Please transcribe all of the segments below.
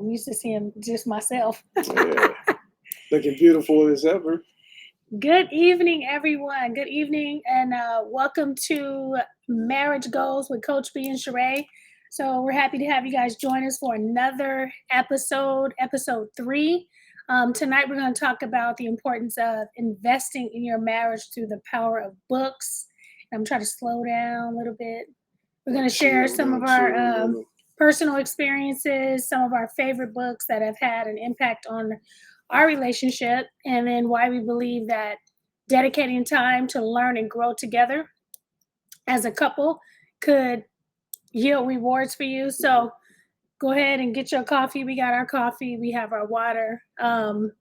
I'm used to seeing just myself. Yeah, looking beautiful as ever. Good evening, everyone. Good evening, and welcome to Marriage Goals with Coach B and Sherea. So we're happy to have you guys join us for another episode 3. Tonight we're going to talk about the importance of investing in your marriage through the power of books. I'm trying to slow down a little bit. We're going to share some of our personal experiences, some of our favorite books that have had an impact on our relationship, and then why we believe that dedicating time to learn and grow together as a couple could yield rewards for you. So go ahead and get your coffee. We got our coffee, we have our water. And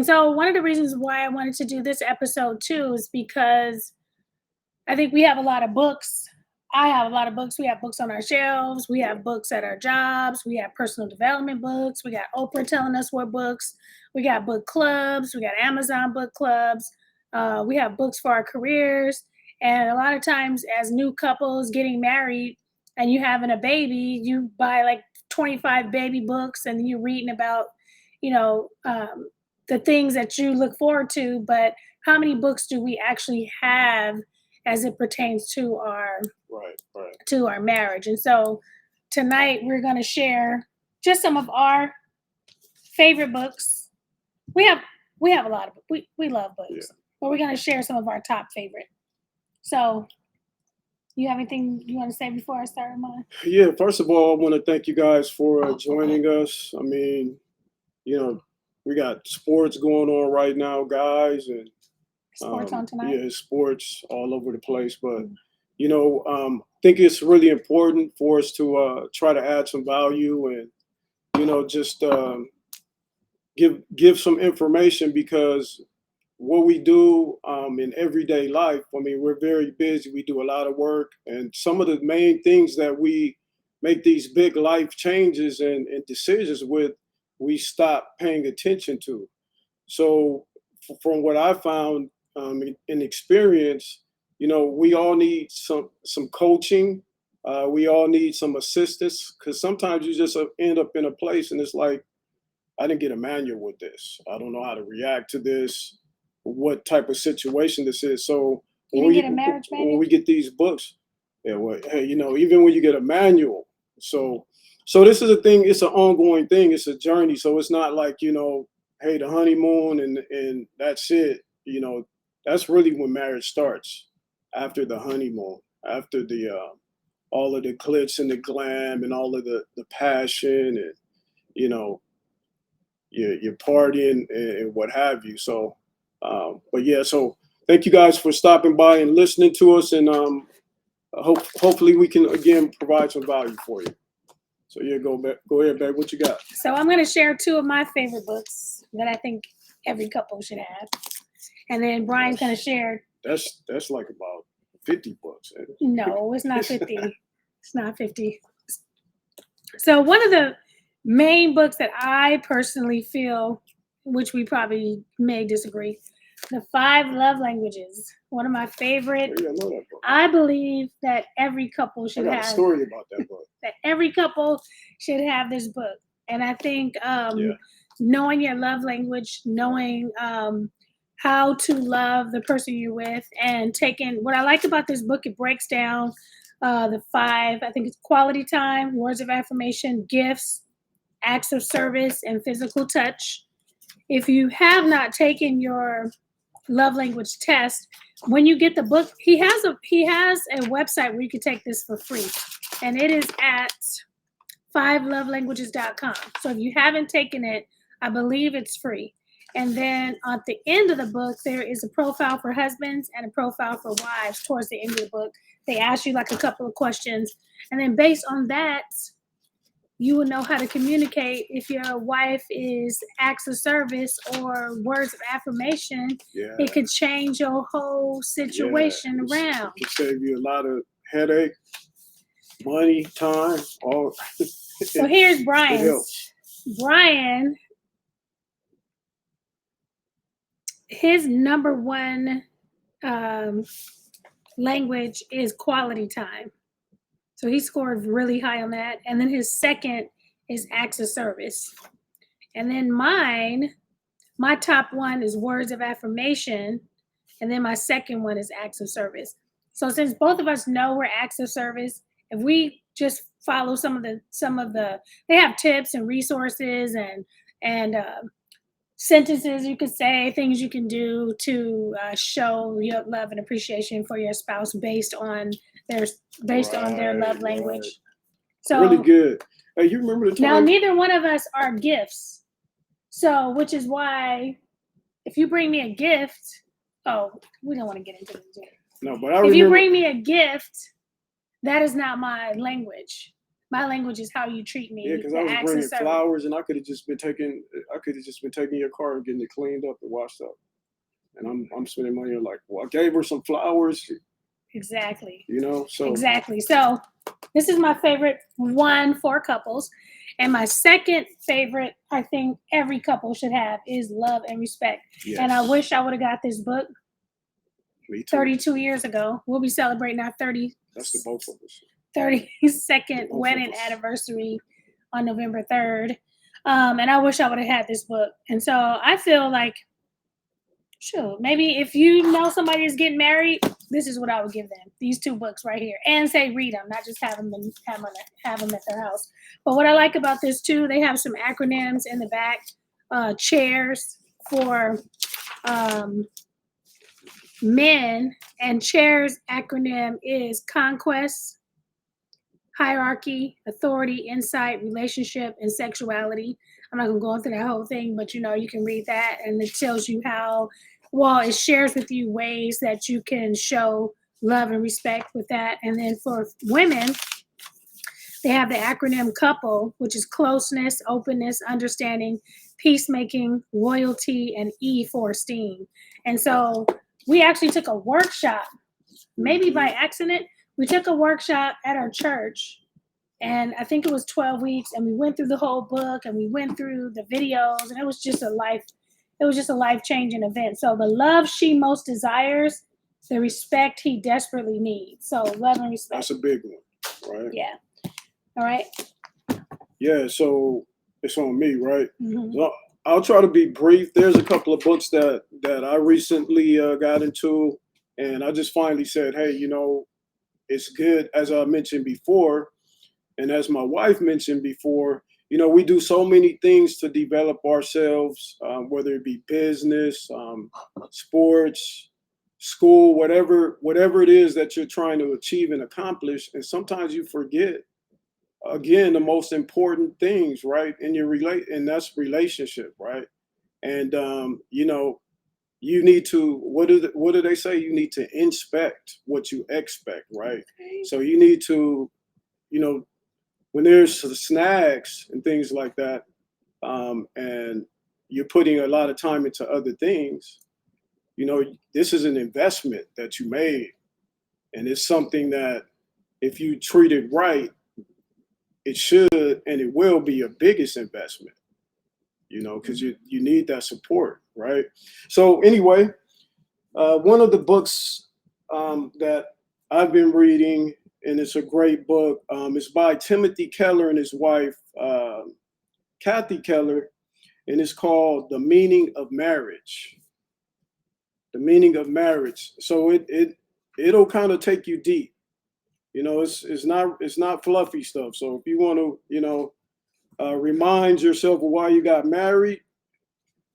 so one of the reasons why I wanted to do this episode too is because I think we have a lot of books. I have a lot of books. We have books on our shelves. We have books at our jobs. We have personal development books. We got Oprah telling us what books. We got book clubs. We got Amazon book clubs. We have books for our careers. And a lot of times as new couples getting married and you having a baby, you buy like 25 baby books and you're reading about, the things that you look forward to. But how many books do we actually have as it pertains to our marriage? And so tonight we're going to share just some of our favorite books. We have a lot of we love books, but we're going to share some of our top favorite. So you have anything you want to say before I start mine? Yeah, first of all, I want to thank you guys for joining us. I mean, we got sports going on right now, guys, and sports on tonight. Yeah, sports all over the place. But think it's really important for us to try to add some value and just give some information, because what we do in everyday life, I mean, we're very busy. We do a lot of work, and some of the main things that we make these big life changes and decisions with, we stop paying attention to. So from what I found in experience, we all need some coaching. We all need some assistance, because sometimes you just end up in a place and it's like, I didn't get a manual with this. I don't know how to react to this, what type of situation this is. So when we get these books, even when you get a manual. So this is a thing. It's an ongoing thing. It's a journey. So it's not like, hey, the honeymoon and that's it. That's really when marriage starts, after the honeymoon, after the all of the glitz and the glam and all of the passion and you're partying and what have you. So but yeah, so thank you guys for stopping by and listening to us, and hopefully we can again provide some value for you. So yeah, go ahead, babe. What you got? So I'm going to share 2 of my favorite books that I think every couple should have, and then Brian's going to share. That's like about 50 books. No, it's not 50. It's not 50. So one of the main books that I personally feel, which we probably may disagree, The 5 Love Languages. One of my favorite. I know that book. I believe that every couple should have a story about that book. That every couple should have this book. And I think knowing your love language, knowing how to love the person you're with, and what I like about this book, it breaks down the 5, I think it's quality time, words of affirmation, gifts, acts of service, and physical touch. If you have not taken your love language test, when you get the book, he has a website where you can take this for free, and it is at 5lovelanguages.com. So if you haven't taken it, I believe it's free. And then at the end of the book, there is a profile for husbands and a profile for wives. Towards the end of the book, they ask you like a couple of questions, and then based on that, you will know how to communicate if your wife is acts of service or words of affirmation. Yeah. It could change your whole situation around. It could save you a lot of headache, money, time, all. So here's Brian's. Brian, his number 1 language is quality time. So he scored really high on that. And then his second is acts of service. And then my top one is words of affirmation. And then my second one is acts of service. So since both of us know we're acts of service, if we just follow some of the they have tips and resources and sentences you could say, things you can do to show your love and appreciation for your spouse their based on their love language. Right. So Really good. Hey, you remember the time? now neither one of us are gifts. So which is why if you bring me a gift, we don't want to get into this. No, but I if remember. you bring me a gift, that is not my language. My language is how you treat me. Yeah, because I was bringing flowers, and I could have just been taking your car and getting it cleaned up and washed up. And I'm spending money on like, well, I gave her some flowers. Exactly. You know, so exactly. So this is my favorite one for couples. And my second favorite, I think every couple should have, is love and respect. Yes. And I wish I would have got this book Me too. 32 years ago. We'll be celebrating our That's the both of us. 32nd wedding anniversary on November 3rd. And I wish I would have had this book. And so I feel like, sure, maybe if you know somebody is getting married, this is what I would give them. These two books right here. And say read them, not just have them at their house. But what I like about this too, they have some acronyms in the back. Chairs for men, and chairs acronym is conquest, hierarchy, authority, insight, relationship, and sexuality. I'm not gonna go into that whole thing, but you can read that, and it tells you it shares with you ways that you can show love and respect with that. And then for women, they have the acronym COUPLE, which is closeness, openness, understanding, peacemaking, loyalty, and E for esteem. And so we actually took a workshop, maybe by accident. We took a workshop at our church, and I think it was 12 weeks, and we went through the whole book, and we went through the videos, and it was just a life-changing event. So the love she most desires, the respect he desperately needs. So love and respect. That's a big one, right? Yeah. All right. Yeah, so it's on me, right? Mm-hmm. So I'll try to be brief. There's a couple of books that I recently got into, and I just finally said, hey, it's good, as I mentioned before, and as my wife mentioned before, we do so many things to develop ourselves, whether it be business, sports, school, whatever it is that you're trying to achieve and accomplish. And sometimes you forget, again, the most important things, right? And that's relationship, right? And, you need to, what do they say? You need to inspect what you expect, right? Okay. So you need to, when there's snags and things like that, and you're putting a lot of time into other things, this is an investment that you made. And it's something that if you treat it right, it should and it will be your biggest investment, because you need that support, right? So anyway, one of the books that I've been reading, and it's a great book, it's by Timothy Keller and his wife, Kathy Keller, and it's called The Meaning of Marriage. The Meaning of Marriage. So it'll kind of take you deep. It's not fluffy stuff. So if you want to, remind yourself of why you got married,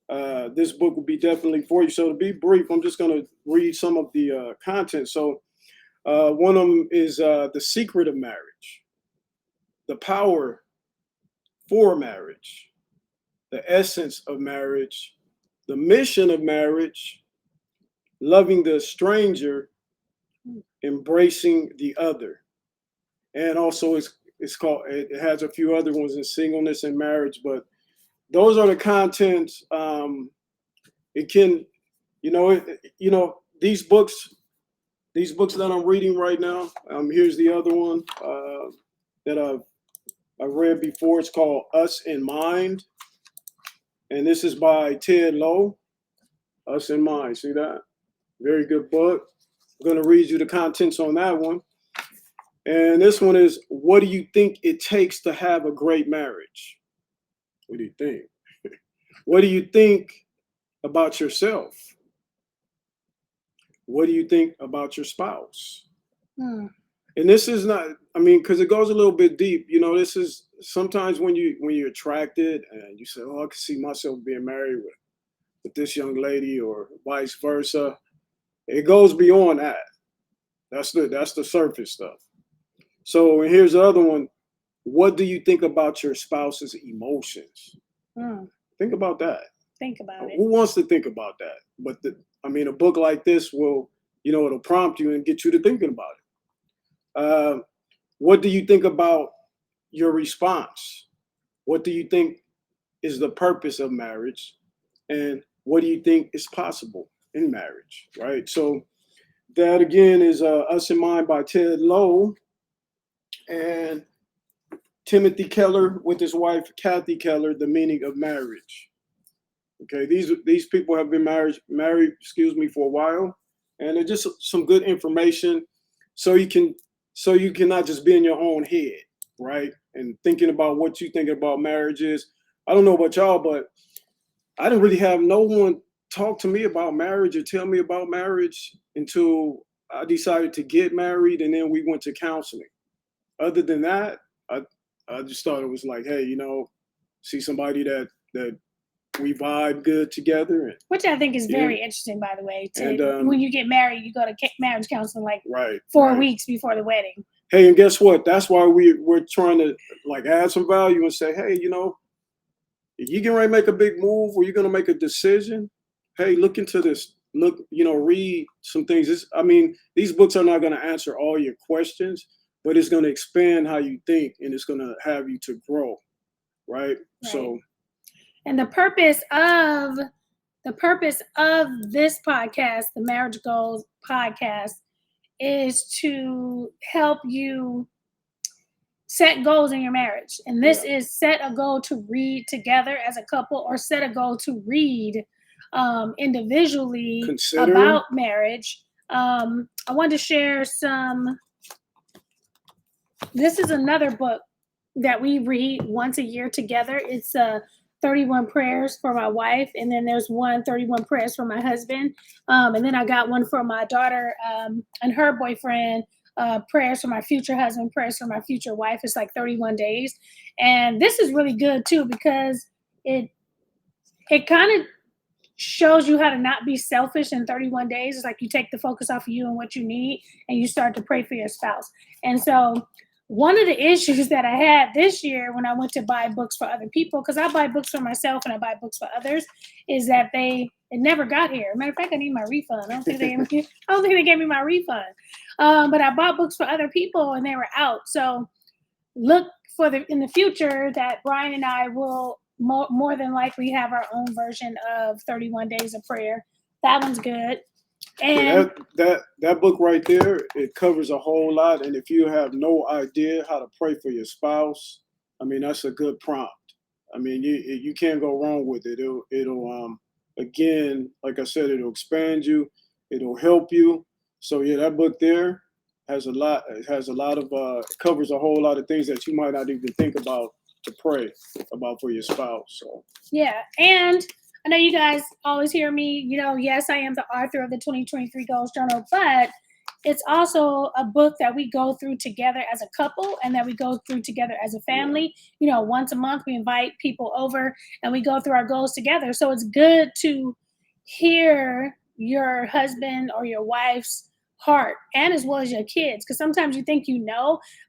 this book will be definitely for you. So to be brief, I'm just going to read some of the content. So one of them is The Secret of Marriage, The Power for Marriage, The Essence of Marriage, The Mission of Marriage, Loving the Stranger, Embracing the Other. And also it's called, it has a few other ones in Singleness and Marriage, but those are the contents. It can, these books that I'm reading right now, here's the other one that I've read before. It's called Us in Mind. And this is by Ted Lowe, Us in Mind. See that? Very good book. I'm going to read you the contents on that one. And this one is, what do you think it takes to have a great marriage? What do you think? What do you think about yourself? What do you think about your spouse? Hmm. And this is not, I mean, because it goes a little bit deep. This is sometimes when you're attracted and you say, oh, I can see myself being married with this young lady, or vice versa. It goes beyond that. That's the surface stuff. So, and here's the other one. What do you think about your spouse's emotions? Hmm. Think about that. Think about it. Who wants to think about that? But a book like this will, it'll prompt you and get you to thinking about it. What do you think about your response? What do you think is the purpose of marriage? And what do you think is possible in marriage? Right. So that again is Us in Mind by Ted Lowe and Timothy Keller with his wife Kathy Keller, The Meaning of Marriage. Okay, these people have been married, for a while, and it's just some good information, so you can not just be in your own head, right, and thinking about what you think about marriages. I don't know about y'all, but I didn't really have no one talk to me about marriage or tell me about marriage until I decided to get married, and then we went to counseling. Other than that, I just thought it was like, hey, see somebody that we vibe good together, Which I think is yeah. very interesting, by the way. And when you get married, you go to marriage counseling like right, 4 weeks before the wedding. Hey, and guess what? That's why we're trying to like add some value and say, hey, if you're getting ready to make a big move or you're gonna make a decision, hey, look into this. Look, read some things. These books are not gonna answer all your questions, but it's gonna expand how you think and it's gonna have you to grow. Right. So, and the purpose of this podcast, the Marriage Goals podcast, is to help you set goals in your marriage. And this is set a goal to read together as a couple, or set a goal to read individually about marriage. I want to share some. This is another book that we read once a year together. It's 31 prayers for my wife, and then there's 31 prayers for my husband, and then I got one for my daughter and her boyfriend, prayers for my future husband, prayers for my future wife. It's like 31 days, and this is really good too, because it kind of shows you how to not be selfish in 31 days. It's like you take the focus off of you and what you need, and you start to pray for your spouse. And so one of the issues that I had this year when I went to buy books for other people, because I buy books for myself and I buy books for others, is that it never got here. Matter of fact, I need my refund. I don't think they gave me my refund. But I bought books for other people and they were out. So look in the future that Brian and I will more than likely have our own version of 31 Days of Prayer. That one's good. And that book right there, it covers a whole lot. And if you have no idea how to pray for your spouse, that's a good prompt. You can't go wrong with it. It'll again, like I said, it'll expand you. It'll help you. So yeah, that book there has a lot. It has a lot of covers a whole lot of things that you might not even think about to pray about for your spouse. So yeah, and I know you guys always hear me, yes, I am the author of the 2023 Goals Journal, but it's also a book that we go through together as a couple and that we go through together as a family. Once a month we invite people over and we go through our goals together. So it's good to hear your husband or your wife's heart, and as well as your kids, because sometimes you think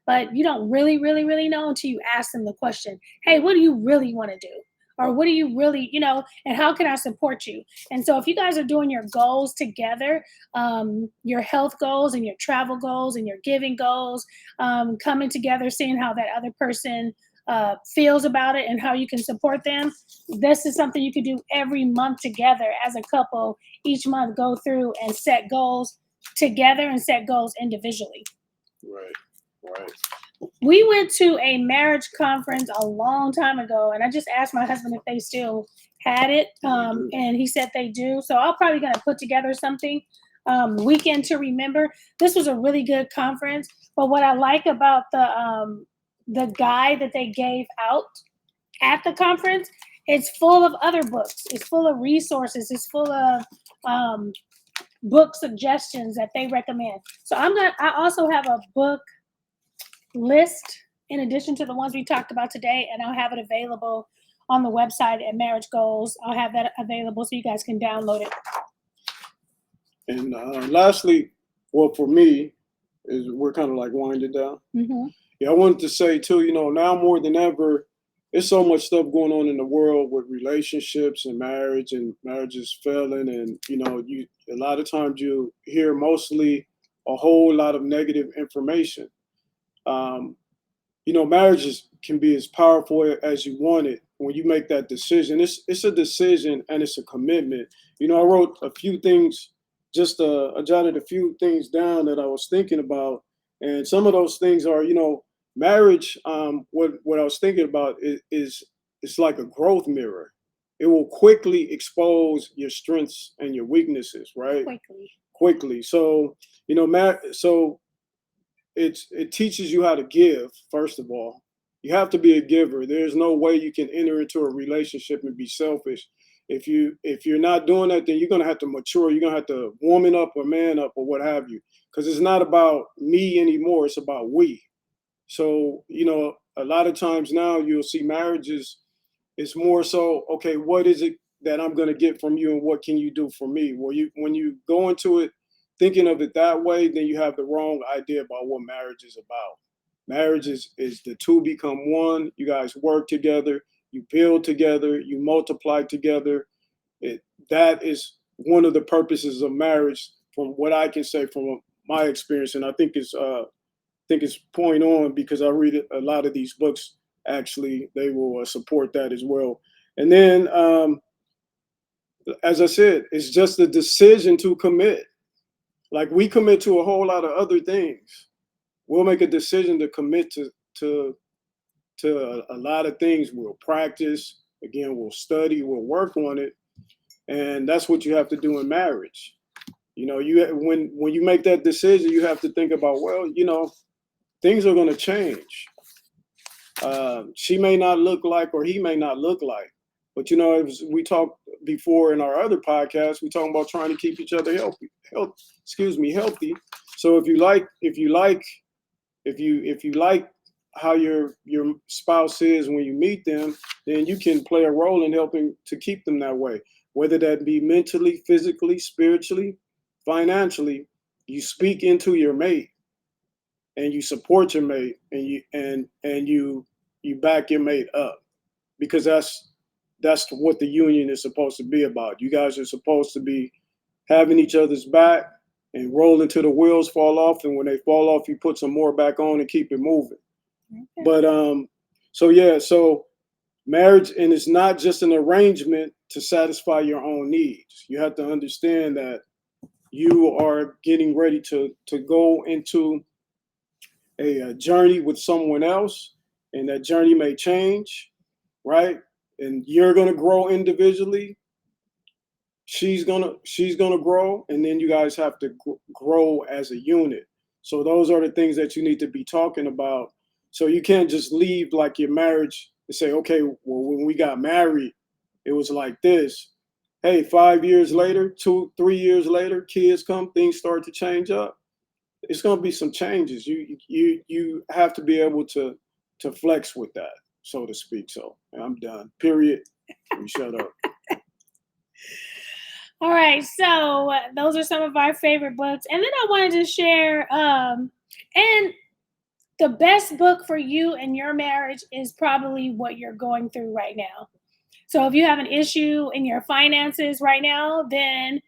but you don't really, really, really know until you ask them the question, hey, what do you really want to do? Or what do you really, and how can I support you? And so if you guys are doing your goals together, your health goals and your travel goals and your giving goals, coming together, seeing how that other person feels about it and how you can support them, this is something you can do every month together as a couple. Each month go through and set goals together and set goals individually. Right. We went to a marriage conference a long time ago, and I just asked my husband if they still had it, and he said they do. So I'm probably going to put together something, Weekend to Remember. This was a really good conference. But what I like about the guide that they gave out at the conference, it's full of other books. It's full of resources. It's full of um, book suggestions that they recommend. So I also have a book list in addition to the ones we talked about today, and I'll have it available on the website at Marriage Goals. I'll have that available so you guys can download it. And lastly, well, for me, is we're kind of like winding down. Mm-hmm. Yeah, I wanted to say too, now more than ever, there's so much stuff going on in the world with relationships and marriage and marriages failing, and you a lot of times you hear mostly a whole lot of negative information. Um, marriages can be as powerful as you want it when you make that decision. It's a decision and it's a commitment. I wrote a few things, I jotted a few things down that I was thinking about, and some of those things are, marriage. What I was thinking about is it's like a growth mirror. It will quickly expose your strengths and your weaknesses, right? Quickly. So, so it teaches you how to give. First of all, you have to be a giver. There's no way you can enter into a relationship and be selfish. If you're not doing that, then you're gonna have to mature. You're gonna have to woman up or man up or what have you, because it's not about me anymore. It's about we. So a lot of times now you'll see marriages. It's more so, okay, what is it that I'm going to get from you, and what can you do for me? Well, when you go into it thinking of it that way, then you have the wrong idea about what marriage is about. Marriage is the two become one. You guys work together, you build together, you multiply together. That is one of the purposes of marriage, from what I can say from my experience, and I think it's point on, because I read a lot of these books. Actually, they will support that as well. And then, as I said, it's just a decision to commit. Like, we commit to a whole lot of other things. We'll make a decision to commit to a lot of things. We'll practice. Again, we'll study. We'll work on it, and that's what you have to do in marriage. When you make that decision, you have to think about, well, things are going to change. She may not look like, or he may not look like, but as we talked before in our other podcast, we talking about trying to keep each other healthy. So if you like how your spouse is when you meet them, then you can play a role in helping to keep them that way, whether that be mentally, physically, spiritually, financially. You speak into your mate, and you support your mate, and you back your mate up, because that's what the union is supposed to be about. You guys are supposed to be having each other's back and roll until the wheels fall off, and when they fall off, you put some more back on and keep it moving. Okay. But so marriage, and it's not just an arrangement to satisfy your own needs. You have to understand that you are getting ready to go into a journey with someone else, and that journey may change, right? And you're going to grow individually. She's gonna grow, and then you guys have to grow as a unit. So those are the things that you need to be talking about. So you can't just leave like your marriage and say, okay, well, when we got married, it was like this. Hey, 5 years later, 3 years later, kids come, things start to change up. It's going to be some changes. You have to be able to flex with that, so to speak. So I'm done. Period. Let me shut up. All right, so those are some of our favorite books, and then I wanted to share. And the best book for you and your marriage is probably what you're going through right now. So if you have an issue in your finances right now, then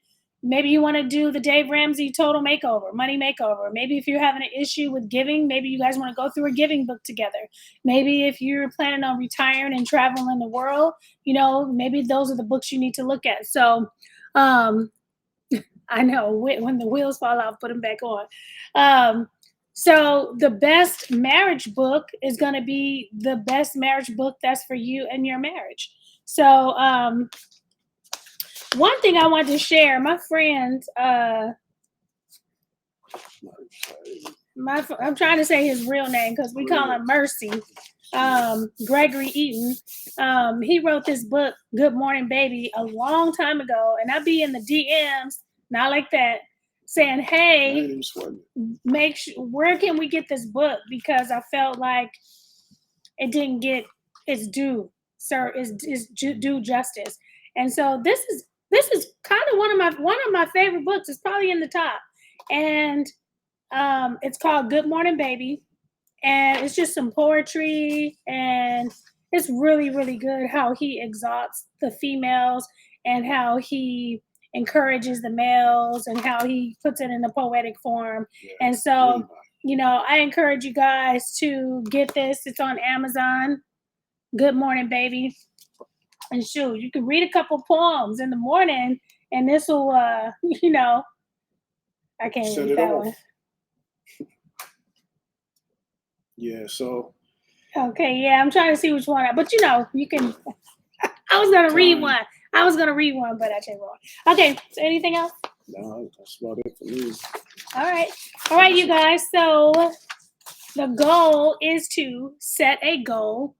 maybe you want to do the Dave Ramsey Total Makeover, Money Makeover. Maybe if you're having an issue with giving, maybe you guys want to go through a giving book together. Maybe if you're planning on retiring and traveling the world, maybe those are the books you need to look at. So I know when the wheels fall off, put them back on. So the best marriage book is going to be the best marriage book that's for you and your marriage. So one thing I wanted to share, my friend, I'm trying to say his real name because we call him Mercy. Gregory Eaton. He wrote this book, Good Morning Baby, a long time ago, and I'd be in the DMs, not like that, saying, "Hey, where can we get this book?" Because I felt like it didn't get its due, sir, is due justice. And so this is kind of one of my favorite books. It's probably in the top, and it's called Good Morning Baby, and it's just some poetry, and it's really, really good how he exalts the females and how he encourages the males and how he puts it in a poetic form. Yeah, and so, I encourage you guys to get this. It's on Amazon. Good Morning Baby. And shoot, you can read a couple poems in the morning, and this will, I can't read that one. Yeah, so. Okay, yeah, I'm trying to see which one. But you can. I was gonna read one. But I changed one. Okay, so anything else? No, that's about it for me. All right, you guys. So the goal is to set a goal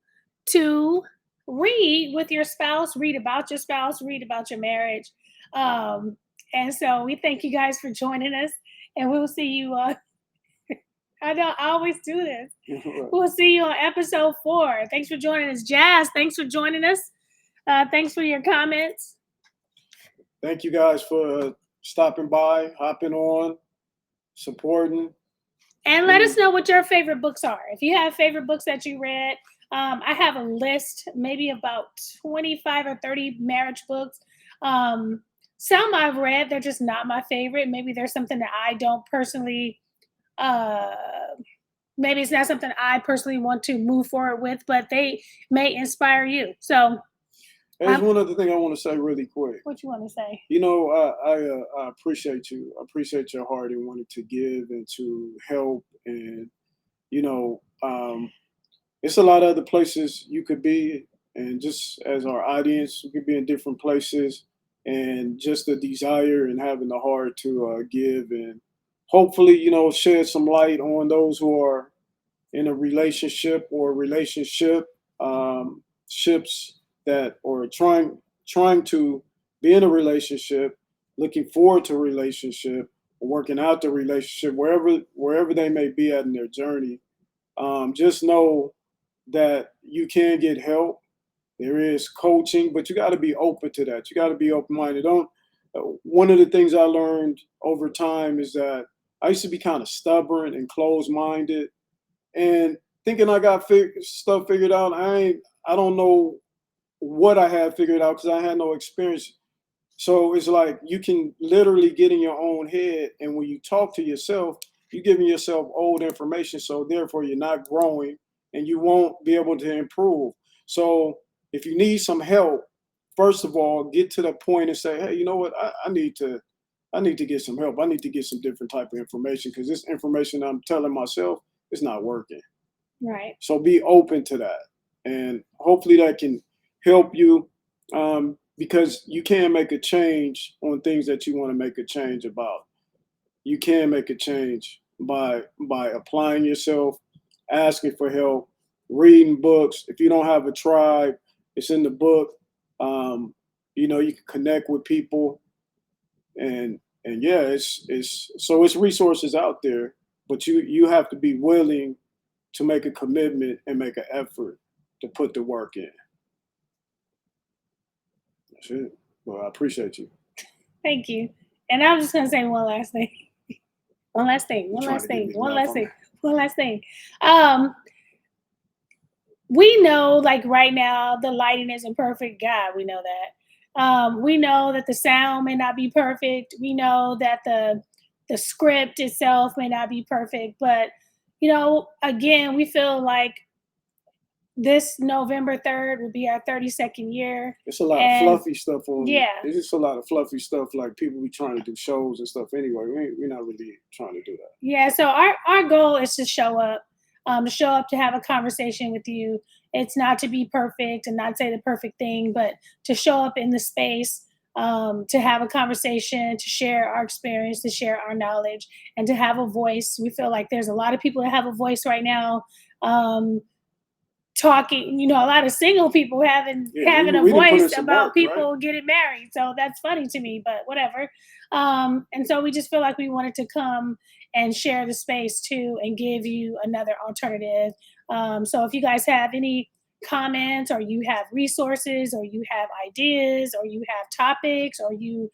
to read with your spouse, read about your spouse, read about your marriage. And so we thank you guys for joining us, and we'll see you. I always do this. We'll see you on episode 4. Thanks for joining us. Jazz, thanks for joining us. Thanks for your comments. Thank you guys for stopping by, hopping on, supporting. And let us know what your favorite books are. If you have favorite books that you read, I have a list, maybe about 25 or 30 marriage books. Some I've read, they're just not my favorite. Maybe there's something that I don't personally maybe it's not something I personally want to move forward with, but they may inspire you. So there's one other thing I want to say really quick. What you want to say? I appreciate you. I appreciate your heart and wanting to give and to help. And, it's a lot of other places you could be. And just as our audience, we could be in different places. And just the desire and having the heart to give and hopefully, shed some light on those who are in a relationship or ships that are trying to be in a relationship, looking forward to a relationship, or working out the relationship, wherever they may be at in their journey. Just know that you can get help. There is coaching, but you got to be open to that. You got to be open-minded. One of the things I learned over time is that I used to be kind of stubborn and closed-minded, and thinking I got stuff figured out. I don't know what I had figured out because I had no experience. So it's like you can literally get in your own head, and when you talk to yourself, you're giving yourself old information. So therefore, you're not growing, and you won't be able to improve. So if you need some help, first of all, get to the point and say, hey, you know what? I need to get some help. I need to get some different type of information because this information I'm telling myself is not working. Right. So be open to that. And hopefully that can help you because you can make a change on things that you want to make a change about. You can make a change by applying yourself, asking for help, reading books. If you don't have a tribe, it's in the book. You can connect with people, and yeah, it's resources out there, but you have to be willing to make a commitment and make an effort to put the work in. That's it. Well, I appreciate you. Thank you. And I was just gonna say one last thing. We know, like right now, the lighting isn't perfect. God, we know that. We know that the sound may not be perfect. We know that the script itself may not be perfect. But, again, we feel like this November 3rd will be our 32nd year. It's a lot of fluffy stuff on. Yeah. It's just a lot of fluffy stuff. Like people be trying to do shows and stuff anyway. We're not really trying to do that. Yeah. So our goal is to show up. To have a conversation with you. It's not to be perfect and not say the perfect thing, but to show up in the space to have a conversation, to share our experience, to share our knowledge, and to have a voice. We feel like there's a lot of people that have a voice right now. Talking, a lot of single people having a we didn't put in voice some about work, right? people getting married. So that's funny to me, but whatever. And so we just feel like we wanted to come and share the space too and give you another alternative. So if you guys have any comments, or you have resources, or you have ideas, or you have topics, or you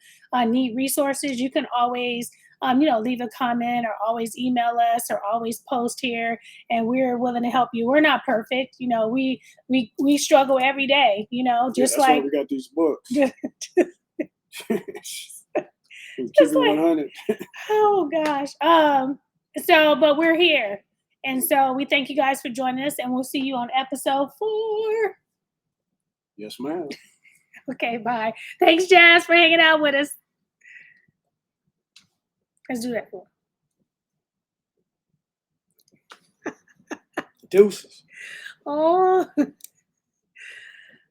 need resources, you can always leave a comment, or always email us, or always post here, and we're willing to help you. We're not perfect, we struggle every day, That's just why like we got these books. just Keep it like 100. oh gosh. But we're here. And so we thank you guys for joining us, and we'll see you on episode 4. Yes, ma'am. Okay, bye. Thanks, Jazz, for hanging out with us. Let's do that. Deuces. Oh.